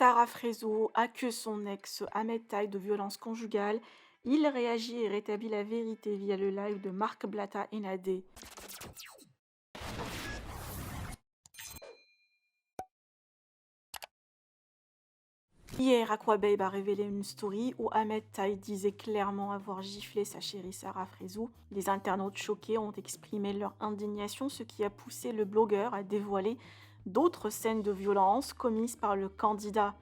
Sarah Frézot accuse son ex Ahmed Taï de violence conjugale. Il réagit et rétablit la vérité via le live de Marc Blatta et Nadé. Hier, Aquababe a révélé une story où Ahmed Taï disait clairement avoir giflé sa chérie Sarah Frézou. Les internautes choqués ont exprimé leur indignation, ce qui a poussé le blogueur à dévoiler d'autres scènes de violence commises par le candidat.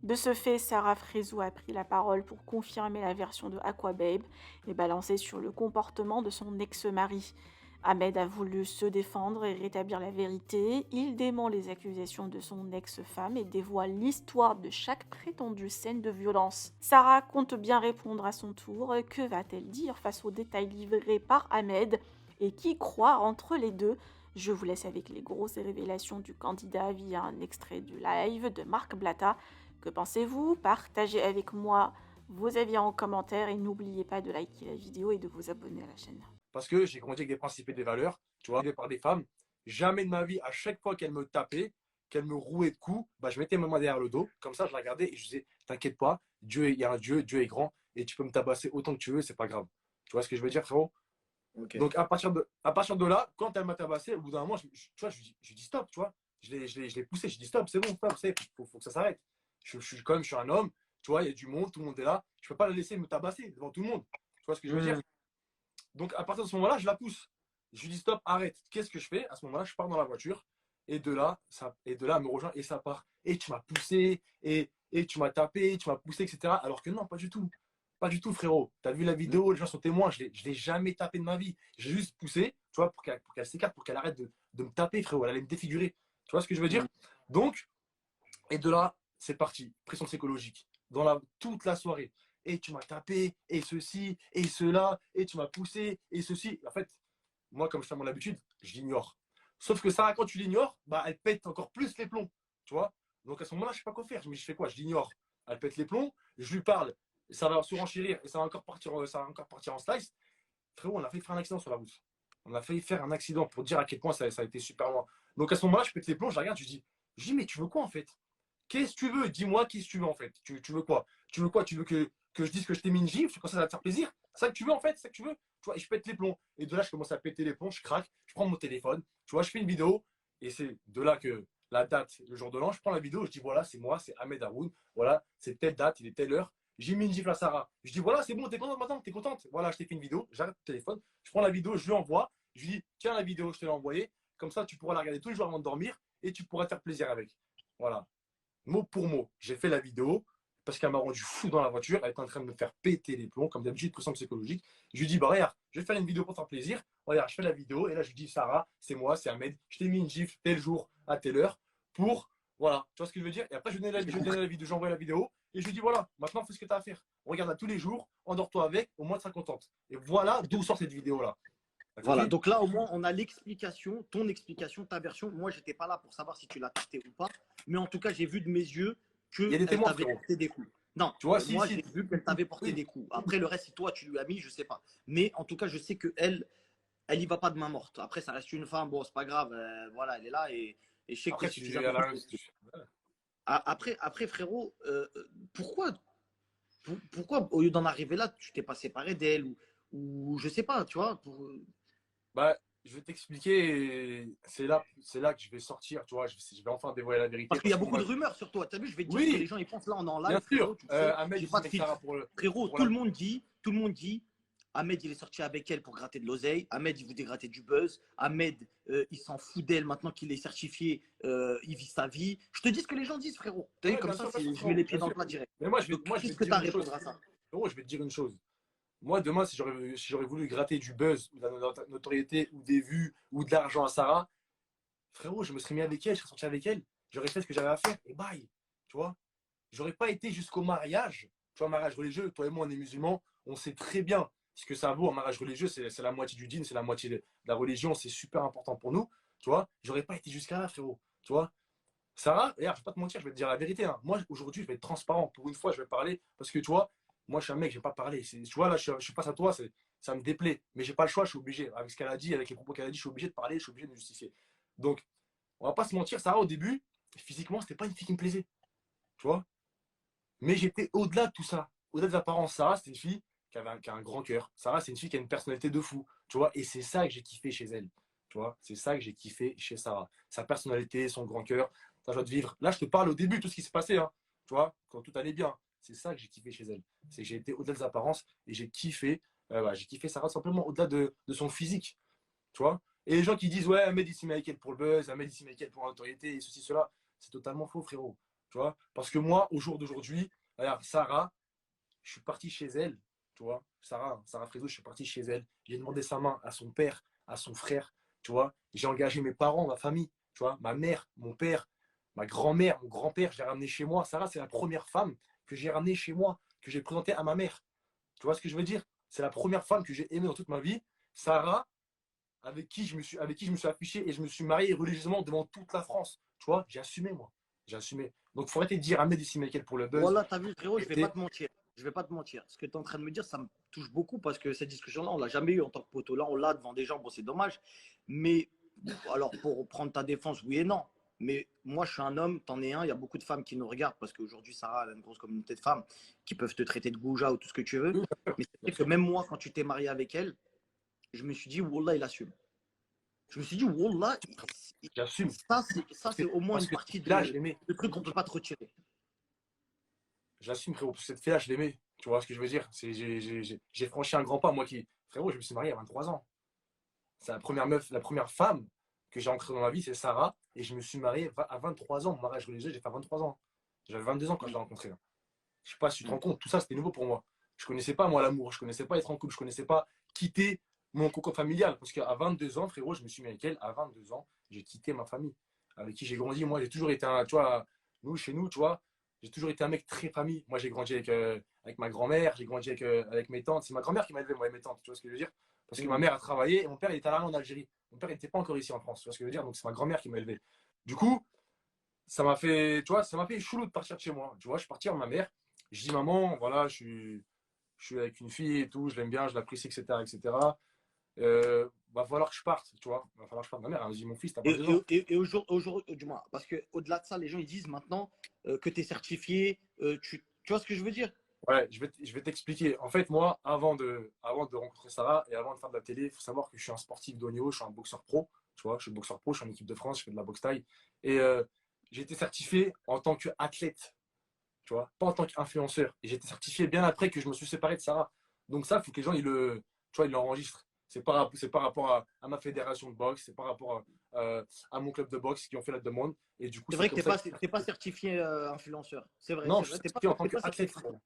De ce fait, Sarah Frézou a pris la parole pour confirmer la version de Aquababe et balancer sur le comportement de son ex-mari. Ahmed a voulu se défendre et rétablir la vérité. Il dément les accusations de son ex-femme et dévoile l'histoire de chaque prétendue scène de violence. Sarah compte bien répondre à son tour. Que va-t-elle dire face aux détails livrés par Ahmed et qui croire entre les deux? Je vous laisse avec les grosses révélations du candidat via un extrait du live de Marc Blatta. Que pensez-vous? Partagez avec moi vos avis en commentaire et n'oubliez pas de liker la vidéo et de vous abonner à la chaîne. Parce que j'ai grandi avec des principes et des valeurs, tu vois, élevés par des femmes. Jamais de ma vie, à chaque fois qu'elle me tapait, qu'elle me rouait de coups, bah, je mettais ma main derrière le dos. Comme ça, je la regardais et je disais, t'inquiète pas, il y a un Dieu, Dieu est grand et tu peux me tabasser autant que tu veux, c'est pas grave. Tu vois ce que je veux dire, frérot? Ok. Donc, à partir de là, quand elle m'a tabassé, au bout d'un moment, tu vois, je dis stop, tu vois. Je l'ai poussé, je dis stop, c'est bon, stop, faut que ça s'arrête. Je suis un homme, tu vois, il y a du monde, tout le monde est là. Je peux pas la laisser me tabasser devant tout le monde. Tu vois ce que je veux dire? Hmm. Donc, à partir de ce moment-là, je la pousse. Je lui dis stop, arrête. Qu'est-ce que je fais? À ce moment-là, je pars dans la voiture. Et de là, elle me rejoint et ça part. Et tu m'as poussé, et tu m'as tapé, tu m'as poussé, etc. Alors que non, pas du tout. Pas du tout, frérot. Tu as vu la vidéo, les gens sont témoins. Je ne l'ai jamais tapé de ma vie. J'ai juste poussé, tu vois, pour qu'elle s'écarte, pour qu'elle arrête de me taper, frérot. Elle allait me défigurer. Tu vois ce que je veux dire? Donc, et de là, c'est parti. Pression psychologique. Toute la soirée. Et tu m'as tapé, et ceci, et cela, et tu m'as poussé, et ceci. En fait, moi, comme je fais à mon habitude, je l'ignore. Sauf que ça, quand tu l'ignores, bah, elle pète encore plus les plombs. Tu vois? Donc à ce moment-là, je sais pas quoi faire. Je fais quoi? Je l'ignore. Elle pète les plombs, je lui parle, ça va surenchérir et ça va encore partir en slice. Frérot, on a failli faire un accident sur la route. On a failli faire un accident pour dire à quel point ça a été super loin. Donc à ce moment-là, je pète les plombs, je la regarde, je dis, mais tu veux quoi en fait? Qu'est-ce que tu veux? Dis-moi, qu'est-ce que tu veux en fait? Tu veux quoi? Tu veux quoi? Tu veux que je dise que je t'ai mis une gifle? Comme ça va te faire plaisir? C'est ça que tu veux en fait? C'est ça que tu veux? Tu vois, et je pète les plombs. Et de là, je commence à péter les plombs, je craque, je prends mon téléphone, tu vois, je fais une vidéo. Et c'est de là que la date, le jour de l'an, je prends la vidéo, je dis voilà, c'est moi, c'est Ahmed Haroun. Voilà, c'est telle date, il est telle heure. J'ai mis une gifle à Sarah. Je dis voilà, c'est bon, t'es contente maintenant? T'es contente? Voilà, je t'ai fait une vidéo, j'arrête le téléphone, je prends la vidéo, je lui envoie. Je lui dis tiens, la vidéo, je te l'ai envoyée. Comme ça, tu pourras la regarder tous les jours avant de dormir et tu pourras te faire plaisir avec. Voilà, mot pour mot, j'ai fait la vidéo parce qu'elle m'a rendu fou dans la voiture. Elle était en train de me faire péter les plombs, comme d'habitude, pression psychologique. Je lui dis, bah regarde, je vais faire une vidéo pour te faire plaisir. Regarde, je fais la vidéo et là, je lui dis, Sarah, c'est moi, c'est Ahmed. Je t'ai mis une gifle tel jour à telle heure pour. Voilà, tu vois ce que je veux dire? Et après, J'ai compris. la vidéo, j'envoie la vidéo et je lui dis, voilà, maintenant, fais ce que tu as à faire. Regarde-la tous les jours, endors-toi avec, au moins, tu seras contente. Et voilà d'où sort cette vidéo-là. T'as Voilà, compris? donc là au moins on a l'explication, ton explication, ta version. Moi j'étais pas là pour savoir si tu l'as testé ou pas, mais en tout cas j'ai vu de mes yeux Il y a des qu'elle témoins, t'avait frérot. porté des coups. Non, Tu vois, si, moi si. j'ai vu qu'elle t'avait porté Oui. des coups. Après le reste, si toi tu lui as mis, je sais pas. Mais en tout cas je sais que elle y va pas de main morte. Après ça reste une femme, bon c'est pas grave, voilà, elle est là et je sais que tu es Après, suffisamment. Après frérot, pourquoi au lieu d'en arriver là, tu t'es pas séparé d'elle ou je sais pas, tu vois, Bah, je vais t'expliquer. C'est là que je vais sortir, tu vois. Je vais enfin dévoiler la vérité parce qu'il y parce a que beaucoup de moi, rumeurs sur toi. Tu as vu, je vais te dire ce que les oui, gens ils pensent là en bien live, frérot, sûr. tu le sais. Ahmed, J'ai il s'est pas de mis avec Sarah filtre. Frérot, pour la. tout le monde dit, Ahmed il est sorti avec elle pour gratter de l'oseille. Ahmed il voulait gratter du buzz. Ahmed il s'en fout d'elle maintenant qu'il est certifié, il vit sa vie. Je te dis ce que les gens disent, frérot. Tu as vu, Ouais, comme ça, bien sûr, je mets frérot, les pieds bien dans le sûr. plat direct. Mais moi, je vais, Donc, moi, je vais qu'est-ce te que tu dire as à une chose. répondre à ça? Frérot, je vais te dire une chose. Moi, demain, si j'aurais voulu gratter du buzz ou de la notoriété ou des vues ou de l'argent à Sarah, frérot, je me serais mis avec elle, je serais sorti avec elle. J'aurais fait ce que j'avais à faire et bye. Tu vois? J'aurais pas été jusqu'au mariage. Tu vois, mariage religieux, toi et moi, on est musulmans, on sait très bien ce que ça vaut un mariage religieux, c'est la moitié du dîn, c'est la moitié de la religion, c'est super important pour nous. Tu vois, j'aurais pas été jusqu'à là, frérot. Tu vois, Sarah, regarde, je vais pas te mentir, je vais te dire la vérité, hein. Moi, aujourd'hui, je vais être transparent. Pour une fois, je vais parler parce que tu vois, moi, je suis un mec, je vais pas parler. Tu vois, là, je suis face à toi, ça me déplaît. Mais j'ai pas le choix, je suis obligé. Avec ce qu'elle a dit, avec les propos qu'elle a dit, je suis obligé de parler, je suis obligé de me justifier. Donc, on va pas se mentir, Sarah, au début, physiquement, c'était pas une fille qui me plaisait. tu vois. Mais j'étais au-delà de tout ça. Au-delà des apparences, Sarah, c'est une fille qui a un grand cœur. Sarah, c'est une fille qui a une personnalité de fou, tu vois. Et c'est ça que j'ai kiffé chez elle, tu vois. C'est ça que j'ai kiffé chez Sarah. Sa personnalité, son grand cœur, sa joie de vivre. Là, je te parle au début, tout ce qui s'est passé, hein, tu vois, quand tout allait bien. C'est ça que j'ai kiffé chez elle. C'est que j'ai été au-delà des apparences et j'ai kiffé Sarah simplement au-delà de son physique, tu vois. Et les gens qui disent, ouais, Ahmed, il s'y met avec elle pour le buzz, Ahmed, il s'y met avec elle pour l'autorité, et ceci, cela, c'est totalement faux, frérot. Tu vois. Parce que moi, au jour d'aujourd'hui, regarde, Sarah, je suis parti chez elle, tu vois. Sarah Frézo, je suis parti chez elle. J'ai demandé sa main à son père, à son frère, tu vois. J'ai engagé mes parents, ma famille, tu vois, ma mère, mon père, ma grand-mère, mon grand-père, je l'ai ramené chez moi. Sarah, c'est la première femme que j'ai ramenée chez moi, que j'ai présentée à ma mère. Tu vois ce que je veux dire? C'est la première femme que j'ai aimée dans toute ma vie. Sarah, avec qui je me suis affiché et je me suis marié religieusement devant toute la France. Tu vois, j'ai assumé, moi. J'ai assumé. Donc, il faut arrêter de dire Ahmed ici Michael pour le buzz. Voilà, t'as vu, frérot, je vais pas te mentir. Je vais pas te mentir. Ce que tu es en train de me dire, ça me touche beaucoup parce que cette discussion-là, on l'a jamais eu en tant que poteau. Là, on l'a devant des gens. Bon, c'est dommage. Mais alors, pour prendre ta défense, oui et non. Mais moi, je suis un homme, t'en es un. Il y a beaucoup de femmes qui nous regardent parce qu'aujourd'hui, Sarah, elle a une grosse communauté de femmes qui peuvent te traiter de goujat ou tout ce que tu veux. Oui, Mais c'est vrai que même moi, quand tu t'es marié avec elle, je me suis dit, Wallah, il assume. Je me suis dit, Wallah, j'assume. ça, c'est au moins Parce une que partie là, je l'aimais. de trucs qu'on peut pas te retirer. J'assume, frérot. Parce que cette fille-là, je l'aimais. Tu vois ce que je veux dire? J'ai franchi un grand pas. Moi qui, frérot, je me suis marié à 23 ans. C'est la première meuf, la première femme que j'ai ancrée dans ma vie, c'est Sarah. Et je me suis marié à 23 ans. Mon mariage religieux, j'ai fait à 23 ans. J'avais 22 ans quand je l'ai rencontré. Je sais pas si tu te rends compte, tout ça, c'était nouveau pour moi. Je connaissais pas, moi, l'amour. Je connaissais pas être en couple. Je connaissais pas quitter mon cocon familial. Parce qu'à 22 ans, frérot, je me suis mis avec elle. À 22 ans, j'ai quitté ma famille avec qui j'ai grandi. Moi, j'ai toujours été un, tu vois, chez nous, tu vois, j'ai toujours été un mec très famille. Moi, j'ai grandi avec ma grand-mère, j'ai grandi avec mes tantes. C'est ma grand-mère qui m'a élevé, moi, et mes tantes. Tu vois ce que je veux dire? Parce que ma mère a travaillé et mon père, il était à en Algérie. Mon père, il n'était pas encore ici en France. Tu vois ce que je veux dire? Donc, c'est ma grand-mère qui m'a élevé. Du coup, ça m'a fait, tu vois, ça m'a fait chelou de partir de chez moi. Tu vois, je suis parti avec ma mère. Je dis, maman, voilà, je suis avec une fille et tout, je l'aime bien, je l'apprécie, etc., etc. Va falloir que je parte, tu vois. Va falloir que je parte. Ma mère, elle me dit, mon fils, t'as Et, 22 ans. aujourd'hui, du moins, parce qu'au-delà de ça, les gens ils disent maintenant que tu es certifié, tu vois ce que je veux dire? Ouais, je vais t'expliquer. En fait, moi, avant de rencontrer Sarah et avant de faire de la télé, il faut savoir que je suis un sportif de haut niveau, je suis un boxeur pro, tu vois, je suis boxeur pro, je suis en équipe de France, je fais de la boxe taille. Et j'ai été certifié en tant qu'athlète, tu vois, pas en tant qu'influenceur. Et j'ai été certifié bien après que je me suis séparé de Sarah. Donc ça, il faut que les gens, tu vois, ils l'enregistrent. C'est par rapport à ma fédération de boxe, c'est par rapport à mon club de boxe qui ont fait la demande. Et du coup, C'est c'est vrai que comme tu ça que n'es pas certifié influenceur. non, C'est je suis vrai, certifié en tant t'es pas qu'athlète, certifié. frère.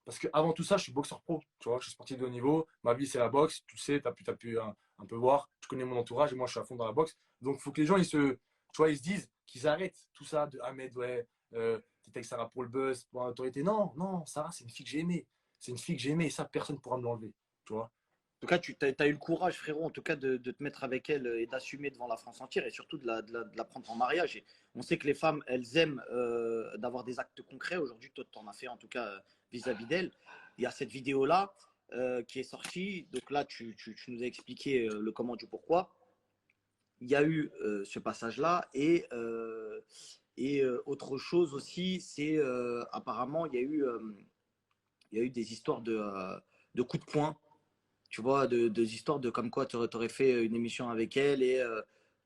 Parce qu'avant tout ça, je suis boxeur pro. Tu vois, je suis sportif de haut niveau. Ma vie, c'est la boxe. Tu sais, t'as pu un peu voir. Tu connais mon entourage et moi, je suis à fond dans la boxe. Donc, il faut que les gens, tu vois, ils se disent qu'ils arrêtent tout ça de Ahmed, ouais, t'es avec Sarah pour le buzz, pour l'autorité. Non, non, Sarah, c'est une fille que j'ai aimée. C'est une fille que j'ai aimée et ça, personne ne pourra me l'enlever. Tu vois. En tout cas, tu as eu le courage, frérot, en tout cas, de te mettre avec elle et d'assumer devant la France entière et surtout de la prendre en mariage. Et on sait que les femmes, elles aiment d'avoir des actes concrets. Aujourd'hui, toi, tu en as fait, en tout cas, vis-à-vis d'elle. Il y a cette vidéo-là qui est sortie. Donc là, tu nous as expliqué le comment du pourquoi. Il y a eu ce passage-là et autre chose aussi, c'est apparemment, il y a eu des histoires de coups de poing, tu vois, des histoires de comme quoi tu aurais fait une émission avec elle et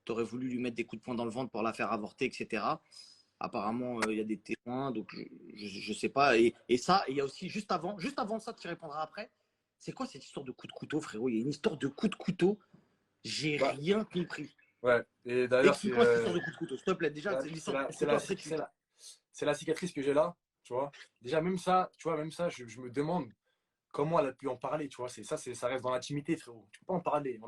tu aurais voulu lui mettre des coups de poing dans le ventre pour la faire avorter, etc. Apparemment, il y a des témoins, donc je sais pas. Et ça, il y a aussi, juste avant ça, tu répondras après. C'est quoi cette histoire de coup de couteau, frérot? Il y a une histoire de coup de couteau. J'ai Bah, rien compris. ouais. Et d'ailleurs, Explique-moi cette histoire de coup de couteau, s'il te plaît. Déjà, c'est c'est l'histoire de la, coup de c'est couteau. la, Après, c'est la, c'est la cicatrice que j'ai là. Tu vois. Déjà, même ça, tu vois, même ça, je me demande comment elle a pu en parler, tu vois. Ça reste dans l'intimité, frérot. Tu peux pas en parler.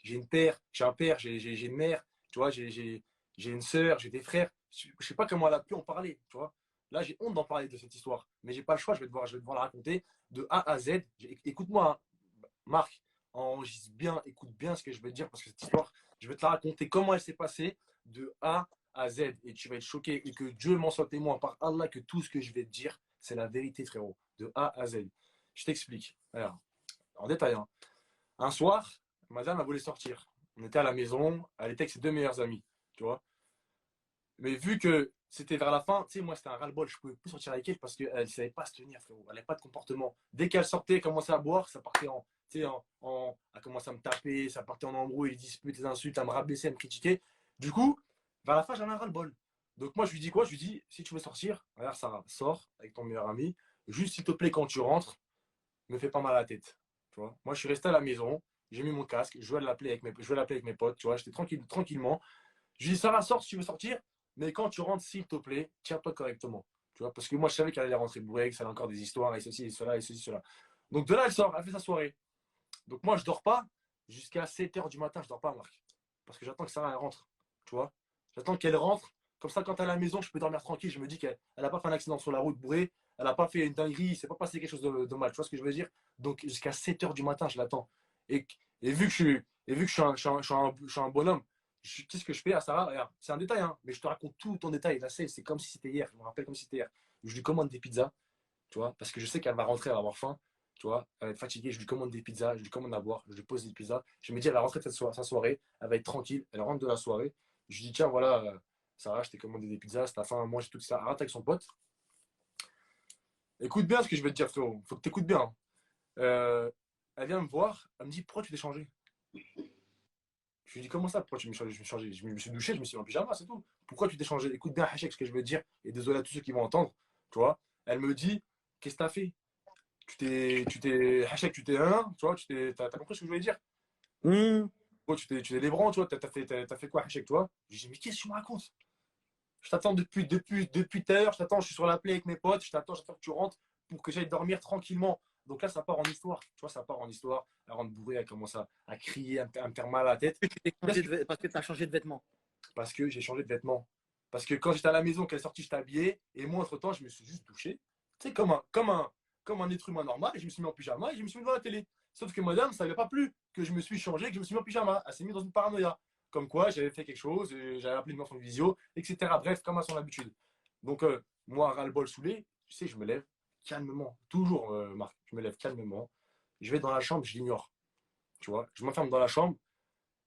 J'ai un père, j'ai une mère, tu vois, j'ai une sœur, j'ai des frères. Je sais pas comment elle a pu en parler, tu vois. Là, j'ai honte d'en parler de cette histoire, mais j'ai pas le choix. Je vais devoir la raconter de A à Z. Écoute-moi, hein, Marc, enregistre bien, écoute bien ce que je vais te dire parce que cette histoire, je vais te la raconter comment elle s'est passée de A à Z et tu vas être choqué et que Dieu m'en soit témoin par Allah que tout ce que je vais te dire, c'est la vérité, frérot, de A à Z. Je t'explique. Alors, en détail, hein. Un soir, madame a voulu sortir. On était à la maison, elle était avec ses deux meilleurs amis, tu vois. Mais vu que c'était vers la fin, tu sais, moi, c'était un ras-le-bol. Je pouvais plus sortir avec elle parce qu'elle ne savait pas se tenir, frérot. Elle n'avait pas de comportement. Dès qu'elle sortait, elle commençait à boire, ça partait tu sais, elle commençait à me taper, ça partait en embrouille, les disputes, les insultes, à me rabaisser, à me critiquer. Du coup, vers la fin, j'en ai un ras-le-bol. Donc, moi, je lui dis quoi? Je lui dis, si tu veux sortir, regarde, Sarah, sors avec ton meilleur ami. Juste, s'il te plaît, quand tu rentres, me fais pas mal à la tête. Tu vois, moi, je suis resté à la maison, j'ai mis mon casque, je vais l'appeler avec mes potes, tu vois, j'étais tranquillement. Je lui dis, ça va, sort si tu veux sortir, mais quand tu rentres, s'il te plaît, tiens-toi correctement. Tu vois, parce que moi, je savais qu'elle allait rentrer bourrée, que ça allait encore des histoires, et ceci, et cela, et ceci, cela. Donc de là, elle sort, elle fait sa soirée. Donc moi, je dors pas jusqu'à 7 h du matin, je dors pas, Marc. Parce que j'attends que Sarah elle rentre. Tu vois, j'attends qu'elle rentre. Comme ça, quand elle est à la maison, je peux dormir tranquille. Je me dis qu'elle n'a pas fait un accident sur la route bourrée, elle n'a pas fait une dinguerie, il s'est pas passé quelque chose de mal. Tu vois ce que je veux dire? Donc jusqu'à 7 h du matin, je l'attends. Et, et vu que je suis un bonhomme, qu'est-ce que je fais à Sarah? C'est un détail, hein, mais je te raconte tout en détail. Là, c'est comme si c'était hier. Je me rappelle comme si c'était hier. Je lui commande des pizzas, tu vois, parce que je sais qu'elle va rentrer, elle va avoir faim, tu vois, elle va être fatiguée. Je lui commande des pizzas, je lui commande à boire, je lui pose des pizzas. Je me dis, elle va rentrer de sa soirée, elle va être tranquille, elle rentre de la soirée. Je lui dis, tiens, voilà, Sarah, je t'ai commandé des pizzas, c'est ta faim, mange tout ça. Elle rentre avec son pote. Écoute bien ce que je vais te dire, frérot. Faut que tu écoutes bien, hein. Elle vient me voir, elle me dit, pourquoi tu t'es changé? Je lui dis, comment ça, pourquoi tu m'es changé? Je me suis changé, je me suis douché, je me suis mis en pyjama, c'est tout. Pourquoi tu t'es changé? Écoute bien, Hachek, ce que je veux te dire, et désolé à tous ceux qui vont entendre, tu vois. Elle me dit, qu'est-ce que t'as fait? Hachek, tu t'es un, tu vois, t'as compris ce que je voulais dire? Hmm. Oh, tu t'es lébrant, tu vois, t'as fait quoi, Hachek, toi? J'ai dit, mais qu'est-ce que tu me racontes? Je t'attends depuis tout à l'heure, je t'attends, je suis sur la play avec mes potes, j'attends que tu rentres pour que j'aille dormir tranquillement. Donc là, ça part en histoire, tu vois, ça part en histoire. Elle rentre bourrée, elle commence à crier, à me faire mal à la tête. Parce que tu as changé de vêtements. Parce que j'ai changé de vêtements. Parce que quand j'étais à la maison, qu'elle est sortie, j'étais habillé. Et moi, entre-temps, je me suis juste douché. Tu sais, comme un être humain normal. Et je me suis mis en pyjama et je me suis mis devant la télé. Sauf que madame, ça ne lui pas plu que je me suis changé, que je me suis mis en pyjama. Elle s'est mise dans une paranoïa. Comme quoi, j'avais fait quelque chose, j'avais appelé une meuf en visio, etc. Bref, comme à son habitude. Donc, moi, ras-le-bol saoulé, tu sais, je me lève calmement. Toujours, Marc, je me lève calmement. Je vais dans la chambre, je l'ignore. Tu vois, je m'enferme dans la chambre.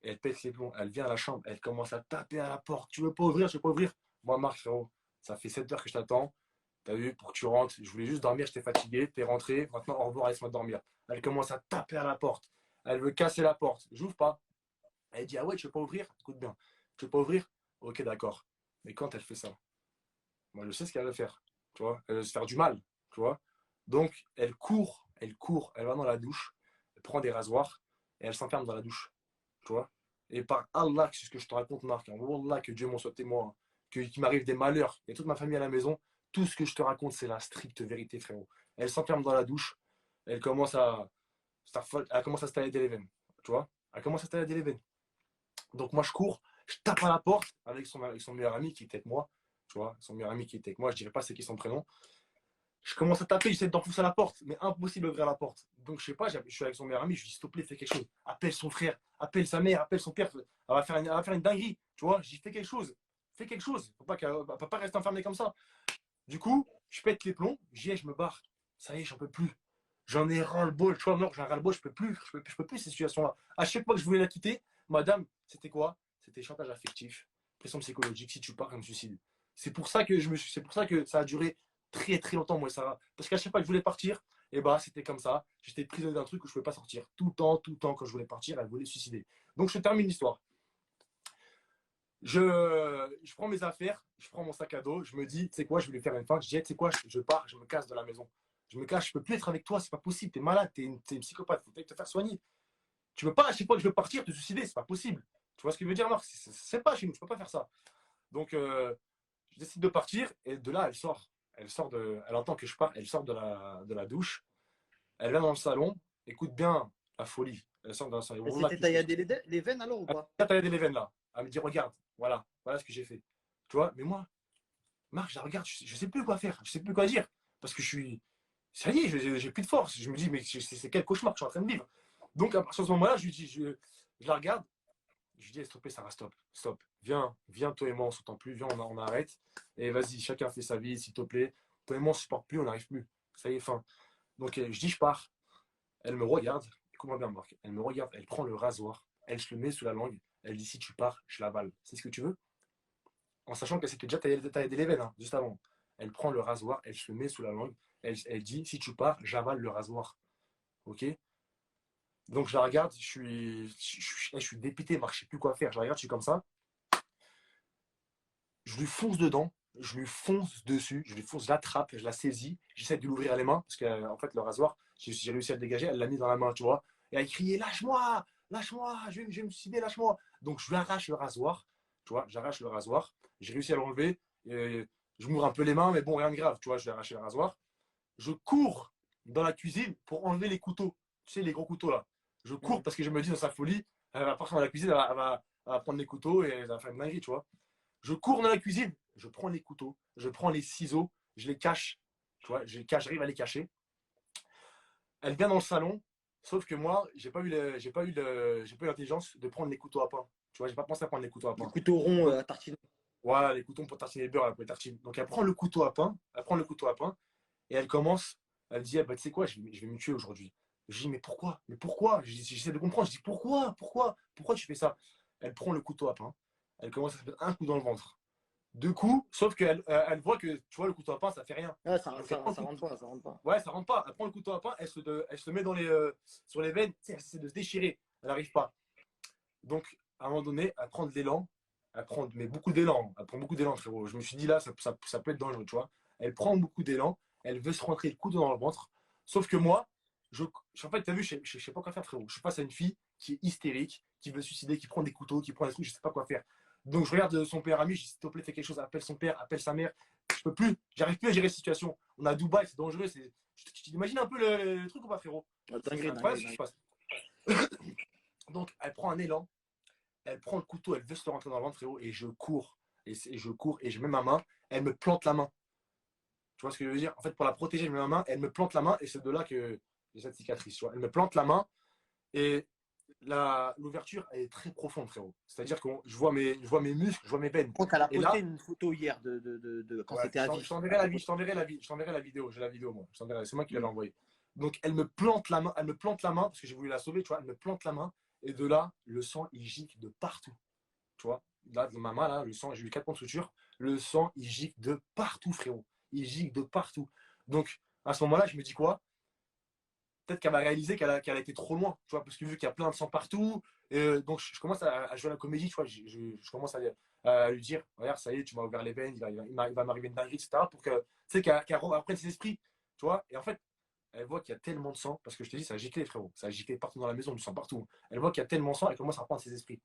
Et elle pète les plombs. Elle vient à la chambre, elle commence à taper à la porte. Tu veux pas ouvrir, tu veux pas ouvrir. Moi, Marc, frérot, ça fait 7 heures que je t'attends. T'as vu, pour que tu rentres. Je voulais juste dormir, j'étais fatigué. T'es rentré. Maintenant, au revoir, laisse-moi dormir. Elle commence à taper à la porte. Elle veut casser la porte. J'ouvre pas. Elle dit, ah ouais, tu veux pas ouvrir? Écoute bien. Tu veux pas ouvrir? Ok, d'accord. Mais quand elle fait ça, moi, je sais ce qu'elle va faire. Tu vois, elle veut se faire du mal. Tu vois. Donc, elle va dans la douche. Elle prend des rasoirs et elle s'enferme dans la douche. Tu vois. Et par Allah, c'est ce que je te raconte, Marc, hein. Wallah, que Dieu m'en soit témoin, hein. Qu'il m'arrive des malheurs. Il y a toute ma famille à la maison. Tout ce que je te raconte, c'est la stricte vérité, frérot. Elle s'enferme dans la douche. Elle commence à, elle commence à se tailler des veines. Tu vois. Elle commence à se tailler des veines. Donc moi, je cours. Je tape à la porte avec son meilleur ami qui était avec moi. Tu vois. Son meilleur ami qui était avec moi. Je dirais pas c'est qui son prénom. Je commence à taper, j'essaie d'enfoncer la porte, mais impossible d'ouvrir la porte. Donc, je sais pas, je suis avec son meilleur ami, je lui dis, s'il te plaît, fais quelque chose. Appelle son frère, appelle sa mère, appelle son père. Elle va faire une dinguerie. Tu vois, j'ai fait quelque chose. Fais quelque chose. Elle ne peut pas rester enfermée comme ça. Du coup, je pète les plombs, je me barre. Ça y est, j'en peux plus. J'en ai ras-le-bol. Tu vois, moi, j'ai un ras-le-bol, je peux plus. Je peux plus ces situations-là. À chaque fois que je voulais la quitter, madame, c'était quoi? C'était chantage affectif, pression psychologique. Si tu pars, je me suicide. C'est pour ça que ça a duré très très longtemps, moi et Sarah. Parce qu'à chaque fois que je voulais partir, et bah c'était comme ça. J'étais prisonnier d'un truc où je ne pouvais pas sortir. Tout le temps, quand je voulais partir, elle voulait se suicider. Donc je termine l'histoire. Je prends mes affaires, je prends mon sac à dos, je me dis, tu sais quoi, je vais lui faire une fin. Je dis, tu sais quoi, je pars, je me casse de la maison. Je me cache, je peux plus être avec toi, c'est pas possible, t'es malade, t'es une psychopathe, faut peut-être te faire soigner. Tu peux pas, à chaque fois que je veux partir, te suicider, c'est pas possible. Tu vois ce que je veux dire, Marc? C'est pas chez nous, tu peux pas faire ça. Donc, je décide de partir et de là, elle sort. Elle entend que je pars, elle sort de la douche. Elle vient dans le salon, écoute bien la folie. Elle sort dans le salon. Elle Wallah, s'était taillé les veines alors ou elle pas? a des veines là. Elle me dit, regarde, voilà ce que j'ai fait. Tu vois, mais moi, Marc, je la regarde, je sais plus quoi faire, je sais plus quoi dire. Parce que je suis. Ça y est, j'ai plus de force. Je me dis, mais c'est quel cauchemar que je suis en train de vivre. Donc, à partir de ce moment-là, je lui dis, je la regarde, je lui dis, stop, Sarah, stop, stop. Viens, toi et moi, on s'entend plus, viens, on arrête. Et vas-y, chacun fait sa vie, s'il te plaît. Toi et moi, on ne supporte plus, on n'arrive plus. Ça y est, fin. Donc, je dis, je pars. Elle me regarde, écoute-moi bien, Marc. Elle me regarde, elle prend le rasoir, elle se le met sous la langue. Elle dit, si tu pars, je l'avale. C'est ce que tu veux? en sachant qu'elle s'était déjà taillé les veines, hein, juste avant. Elle prend le rasoir, elle se le met sous la langue, elle dit, si tu pars, j'avale le rasoir. Ok? Donc je la regarde, je suis dépité, je ne sais plus quoi faire. Je la regarde, je suis comme ça. Je lui fonce dedans, je lui fonce dessus, je lui fonce, je l'attrape, je la saisis, j'essaie de l'ouvrir les mains, parce que en fait le rasoir, j'ai réussi à le dégager, elle l'a mis dans la main, tu vois. Et elle criait, lâche-moi, lâche-moi, je vais me suicider, lâche-moi. Donc je lui arrache le rasoir, tu vois, j'arrache le rasoir, j'ai réussi à l'enlever, je m'ouvre un peu les mains, mais bon, rien de grave, tu vois, je lui ai arraché le rasoir. Je cours dans la cuisine pour enlever les couteaux, tu sais, les gros couteaux là. Je cours parce que je me dis dans sa folie, elle va partir dans la cuisine, elle va prendre les couteaux et elle va faire une dinguerie, tu vois. Je cours dans la cuisine, je prends les couteaux, je prends les ciseaux, je les cache, tu vois, je les cache, j'arrive à les cacher. Elle vient dans le salon, sauf que moi, j'ai pas eu l'intelligence de prendre les couteaux à pain. Tu vois, j'ai pas pensé à prendre les couteaux à Du pain. couteau rond Donc, à tartiner. voilà, les couteaux pour tartiner le beurre, là, pour les tartines. Donc, elle prend le couteau à pain, et elle commence, elle dit, ah, bah, tu sais quoi, je vais me tuer aujourd'hui. Je dis, mais pourquoi? Mais pourquoi? J'essaie de comprendre, je dis, pourquoi tu fais ça? Elle prend le couteau à pain, elle commence à se mettre un coup dans le ventre. Deux coups, sauf qu'elle elle voit que, tu vois, le couteau à pain, ça fait rien. Ah, Donc, elle prend le ça rentre couteau. pas, ça rentre pas. Ouais, ça rentre pas. Elle prend le couteau à pain, elle se met sur les veines, tu sais, elle essaie de se déchirer. Elle n'arrive pas. Donc, à un moment donné, elle prend de l'élan. Elle prend, mais beaucoup d'élan. Elle prend beaucoup d'élan, frérot. Je me suis dit, là, ça peut être dangereux, tu vois. Elle prend beaucoup d'élan. Elle veut se rentrer le couteau dans le ventre. Sauf que moi, en fait, tu as vu, je sais pas quoi faire, frérot. Je suis face à une fille qui est hystérique, qui veut se suicider, qui prend des couteaux, qui prend des trucs, je sais pas quoi faire. Donc, je regarde son père ami, je dis, s'il te plaît, fais quelque chose, appelle son père, appelle sa mère. Je peux plus, j'arrive plus à gérer la situation. On est à Dubaï, c'est dangereux. Tu t'imagines un peu le truc ou pas, frérot? Ah, C'est dinguerie, incroyable dinguerie, ce qui se dinguerie. passe. Donc, elle prend un élan, elle prend le couteau, elle veut se le rentrer dans le ventre, frérot, et je cours. Et je cours, et je mets ma main, elle me plante la main. Tu vois ce que je veux dire? En fait, pour la protéger, je mets ma main, elle me plante la main, et c'est de là que j'ai cette cicatrice. Tu vois, elle me plante la main, et l'ouverture, elle est très profonde, frérot. C'est-à-dire que je vois mes muscles, je vois mes veines. Je crois qu'elle a Et posté là, une photo hier quand ouais, c'était à vie. je t'enverrai la vidéo, j'ai la vidéo, moi. C'est moi qui l'avais envoyée. Donc, elle me plante la main, parce que j'ai voulu la sauver, tu vois, elle me plante la main, et de là, le sang, il gicle de partout. Tu vois, là, de ma main, là, le sang, j'ai eu 4 points de suture, le sang, il gicle de partout, frérot. Il gicle de partout. Donc, à ce moment-là, je me dis quoi? Peut-être qu'elle va réaliser qu'elle a été trop loin, tu vois, parce que vu qu'il y a plein de sang partout, donc je commence à jouer à la comédie, tu vois, je commence à lui dire, regarde, ça y est, tu m'as ouvert les veines, il va m'arriver une dinguerie, etc., pour que, tu sais, qu'elle reprenne ses esprits, tu vois, et en fait, elle voit qu'il y a tellement de sang, parce que je te dis, ça a giclé, frérot, ça a giclé partout dans la maison, du sang partout. Elle voit qu'il y a tellement de sang, elle commence à reprendre ses esprits.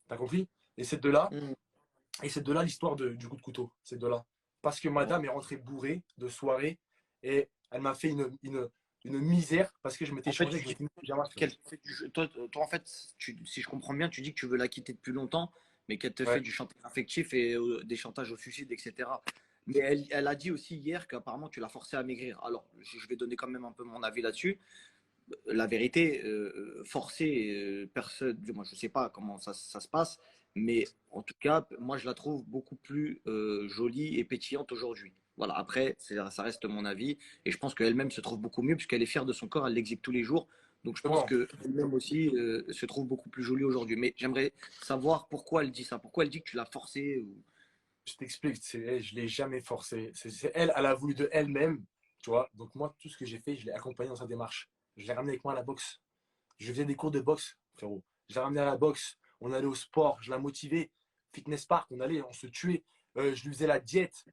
T'as compris? Et c'est de là, Mm. l'histoire du coup de couteau. C'est de là. Parce que Ouais. madame est rentrée bourrée de soirée et elle m'a fait une misère parce que je m'étais En fait, changé, tu que je dis m'étais mis en pyjama, frérot. qu'elle te fait du jeu. Toi, en fait, si je comprends bien, tu dis que tu veux la quitter depuis longtemps, mais qu'elle te fait Ouais. du chantage affectif et des chantages au suicide, etc. Mais elle a dit aussi hier qu'apparemment tu l'as forcé à maigrir. Alors, je vais donner quand même un peu mon avis là-dessus. La vérité, forcer personne, moi je sais pas comment ça se passe, mais en tout cas, moi je la trouve beaucoup plus jolie et pétillante aujourd'hui. Voilà, après, ça reste mon avis, et je pense qu'elle-même se trouve beaucoup mieux, puisqu'elle est fière de son corps, elle l'exhibe tous les jours. Donc je pense Bon, qu'elle-même aussi se trouve beaucoup plus jolie aujourd'hui. Mais j'aimerais savoir pourquoi elle dit ça, pourquoi elle dit que tu l'as forcée. je t'explique, je ne l'ai jamais forcée. Elle a voulu de elle-même, tu vois. Donc moi, tout ce que j'ai fait, je l'ai accompagnée dans sa démarche. Je l'ai ramenée avec moi à la boxe. Je faisais des cours de boxe, frérot. Je l'ai ramenée à la boxe. On allait au sport, je la motivais. Fitness park, on se tuait. Je lui faisais la diète.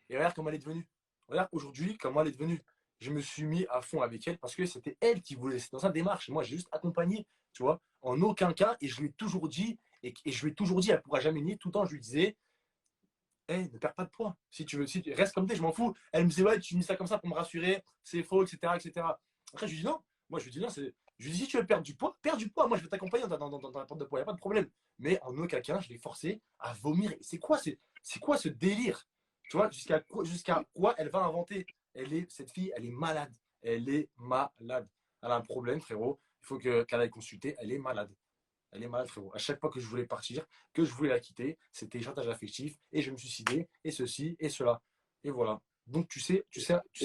Et regarde comment elle est devenue. Regarde aujourd'hui comment elle est devenue. Je me suis mis à fond avec elle parce que c'était elle qui voulait. C'est dans sa démarche. Moi, j'ai juste accompagné, tu vois. En aucun cas, et je lui ai toujours dit, et je lui ai toujours dit, elle ne pourra jamais nier. Tout le temps, je lui disais, hey, ne perds pas de poids. Si tu veux, reste comme t'es, je m'en fous. Elle me disait, ouais, tu me dis ça comme ça pour me rassurer, c'est faux, etc., etc. Après, je lui dis non. Moi, je lui dis non. Je lui dis, si tu veux perdre du poids, perds du poids. Moi, je vais t'accompagner dans la perte de poids, il n'y a pas de problème. Mais en aucun cas, je l'ai forcé à vomir. C'est quoi ce délire? Tu vois, jusqu'à quoi elle va inventer? Cette fille, elle est malade. Elle est malade. Elle a un problème, frérot. Il faut qu'elle aille consulter. Elle est malade. Elle est malade, frérot. À chaque fois que je voulais partir, que je voulais la quitter, c'était chantage affectif et je me suicidais et ceci et cela. Et voilà. Donc Et,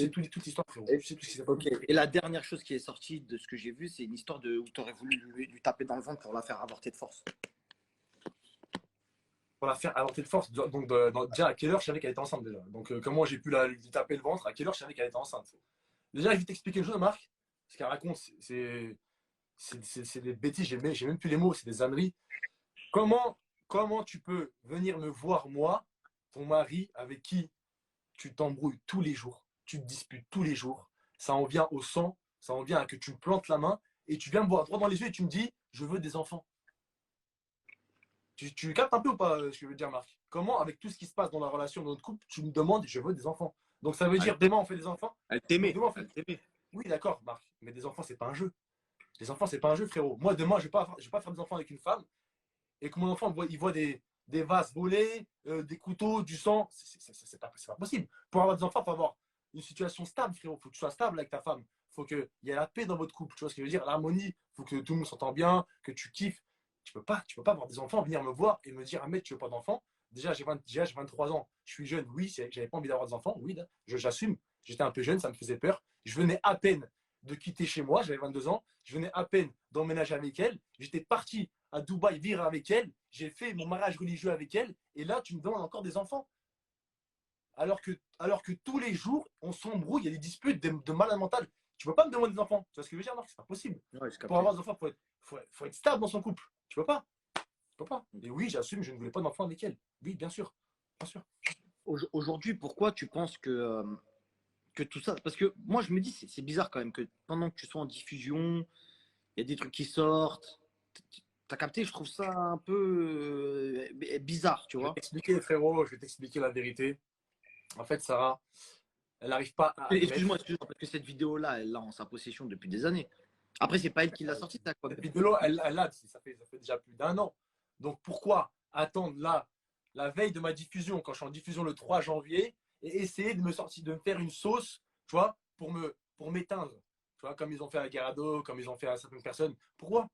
toute l'histoire, frérot. et- Tu sais tout ce qui s'est passé. ok. Et la dernière chose qui est sortie de ce que j'ai vu, c'est une histoire où tu aurais voulu lui taper dans le ventre pour la faire avorter de force. pour la faire avorter de force. Donc, déjà, à quelle heure je savais qu'elle était enceinte déjà. Donc, comment j'ai pu lui taper le ventre? À quelle heure je savais qu'elle était enceinte? Déjà, je vais t'expliquer une chose, Marc. Ce qu'elle raconte, c'est des bêtises. J'ai même plus les mots. C'est des âneries. Comment, comment tu peux venir me voir, moi, ton mari, avec qui tu t'embrouilles tous les jours, tu te disputes tous les jours, ça en vient au sang, ça en vient à que tu me plantes la main et tu viens me voir droit dans les yeux et tu me dis, je veux des enfants. Tu captes un peu ou pas ce que je veux dire, Marc? Comment, avec tout ce qui se passe dans la relation de notre couple, tu me demandes, je veux des enfants? Donc ça veut Elle, dire, demain on fait des enfants? elle Donc t'aimait. demain on fait. Elle t'aimait. Oui, d'accord, Marc, mais des enfants, c'est pas un jeu. Les enfants, c'est pas un jeu, frérot. Moi, demain, je vais pas faire des enfants avec une femme et que mon enfant il voit des vases volés, des couteaux, du sang. C'est pas possible. Pour avoir des enfants, il faut avoir une situation stable, frérot. Il faut que tu sois stable avec ta femme. Il faut qu'il y ait la paix dans votre couple. Tu vois ce que je veux dire? L'harmonie. Il faut que tout le monde s'entende bien, que tu kiffes. Tu peux pas avoir des enfants, venir me voir et me dire, ah mec, tu veux pas d'enfants? Déjà, j'ai 23 ans. Je suis jeune. Oui, j'avais pas envie d'avoir des enfants. Oui, j'assume. J'étais un peu jeune, ça me faisait peur. Je venais à peine de quitter chez moi. J'avais 22 ans. Je venais à peine d'emménager avec elle. J'étais parti à Dubaï vivre avec elle. J'ai fait mon mariage religieux avec elle. Et là, tu me demandes encore des enfants. Alors que tous les jours, on s'embrouille, il y a des disputes de malade mental. Tu ne peux pas me demander des enfants. Tu vois ce que je veux dire? Non, c'est pas possible. Ouais, j'ai Pour capté. avoir des enfants, faut être stable dans son couple. Tu peux pas. Tu peux pas. Et oui, j'assume, je ne voulais pas d'enfants avec elle. Oui, bien sûr. Bien sûr. Aujourd'hui, pourquoi tu penses que tout ça. Parce que moi, je me dis, c'est bizarre quand même que pendant que tu sois en diffusion, il y a des trucs qui sortent. T'as capté? Je trouve ça un peu bizarre, tu Je vais vois. t'expliquer, frérot, je vais t'expliquer la vérité. En fait, Sarah, elle n'arrive pas à Excuse-moi, admettre. excuse-moi, parce que cette vidéo-là, elle l'a en sa possession depuis des années. Après, c'est pas elle qui l'a sortie, ça, quoi. Cette vidéo, elle l'a, ça fait déjà plus d'un an. Donc pourquoi attendre là, la veille de ma diffusion, quand je suis en diffusion le 3 janvier, et essayer de me sortir, de me faire une sauce, tu vois, pour m'éteindre. Tu vois, comme ils ont fait à Garado, comme ils ont fait à certaines personnes. Pourquoi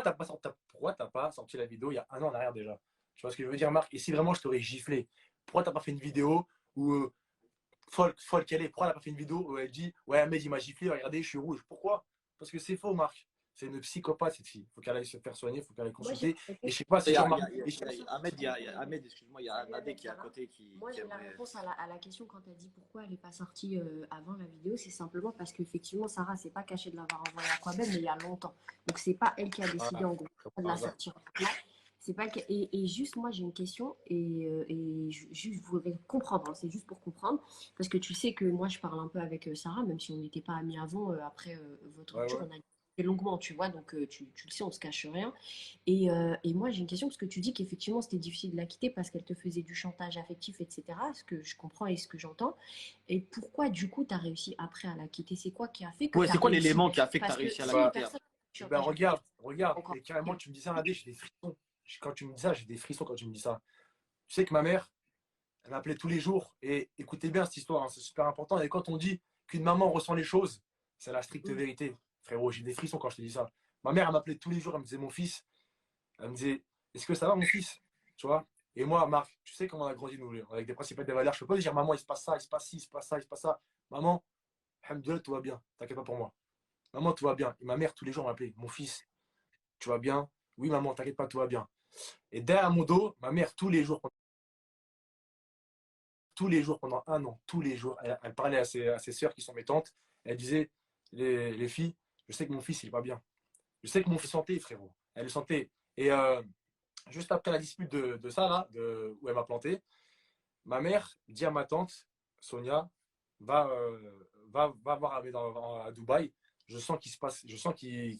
t'as pas sorti la vidéo il y a un an en arrière déjà? Tu vois ce que je veux dire, Marc? Et si vraiment je t'aurais giflé, pourquoi t'as pas fait une vidéo où folle qu'elle est, pourquoi elle n'a pas fait une vidéo où elle dit ouais, Ahmed il m'a giflé, regardez, je suis rouge? Pourquoi? Parce que c'est faux, Marc. C'est une psychopathe, cette fille. Il faut qu'elle aille se faire soigner, il faut qu'elle aille Moi, j'ai consulter. la Et je réponse. sais pas si Il y tu a, il y remarques. a- il y a- il y a Ahmed, Ahmed, excuse-moi, il y a Salut Nadé Ahmed, qui est ça à va? côté qui, Moi, qui j'ai la aimerait. réponse à la question quand tu as dit pourquoi elle n'est pas sortie avant la vidéo. C'est simplement parce qu'effectivement, Sarah s'est pas cachée de l'avoir envoyée à Quabel, mais il y a longtemps. Donc, c'est pas elle qui a décidé Voilà, en gros de par la hasard. sortir. C'est pas que- et juste, moi, j'ai une question juste, vous voudrais comprendre. Hein, c'est juste pour comprendre. Parce que tu sais que moi, je parle un peu avec Sarah, même si on n'était pas amis avant. Après votre Ouais, rupture, ouais. on a discuté longuement, tu vois. Donc, tu le sais, on se cache rien. Et moi, j'ai une question parce que tu dis qu'effectivement, c'était difficile de la quitter parce qu'elle te faisait du chantage affectif, etc. Ce que je comprends et ce que j'entends. Et pourquoi, du coup, tu as réussi après à la quitter? C'est quoi qui a fait que Ouais, tu as c'est quoi réussi? l'élément qui a fait que tu as Parce que réussi à la si une Bah, quitter personne après? fait du ben chantage affectif, regarde. encore Et carrément, tu me dis ça, Nadé, j'ai des frissons. Quand tu me dis ça, j'ai des frissons quand tu me dis ça. Tu sais que ma mère, elle m'appelait tous les jours. Et écoutez bien cette histoire, hein, c'est super important. Et quand on dit qu'une maman ressent les choses, c'est la stricte mm, vérité. Frérot, j'ai des frissons quand je te dis ça. Ma mère, elle m'appelait tous les jours, elle me disait, mon fils, elle me disait, est-ce que ça va, mon fils? Tu vois? Et moi, Marc, tu sais comment on a grandi, nous, avec des principes et des valeurs. Je peux pas lui dire, maman, il se passe ça, il se passe ci, il se passe ça, il se passe ça. Maman, alhamdoulilah, tout va bien. T'inquiète pas pour moi. Maman, tout va bien. Et ma mère, tous les jours, m'appelait, mon fils, tu vas bien? Oui, maman, t'inquiète pas, tout va bien. Et derrière mon dos, ma mère, tous les jours pendant un an, tous les jours, elle parlait à ses sœurs qui sont mes tantes. Elle disait, les filles, je sais que mon fils, il va bien. Je sais que mon fils sentait, frérot. Elle le sentait. Et juste après la dispute de ça, là, où elle m'a planté, ma mère dit à ma tante, Sonia, va voir Ahmed à Dubaï. Je sens qu'il se passe, je sens qu'il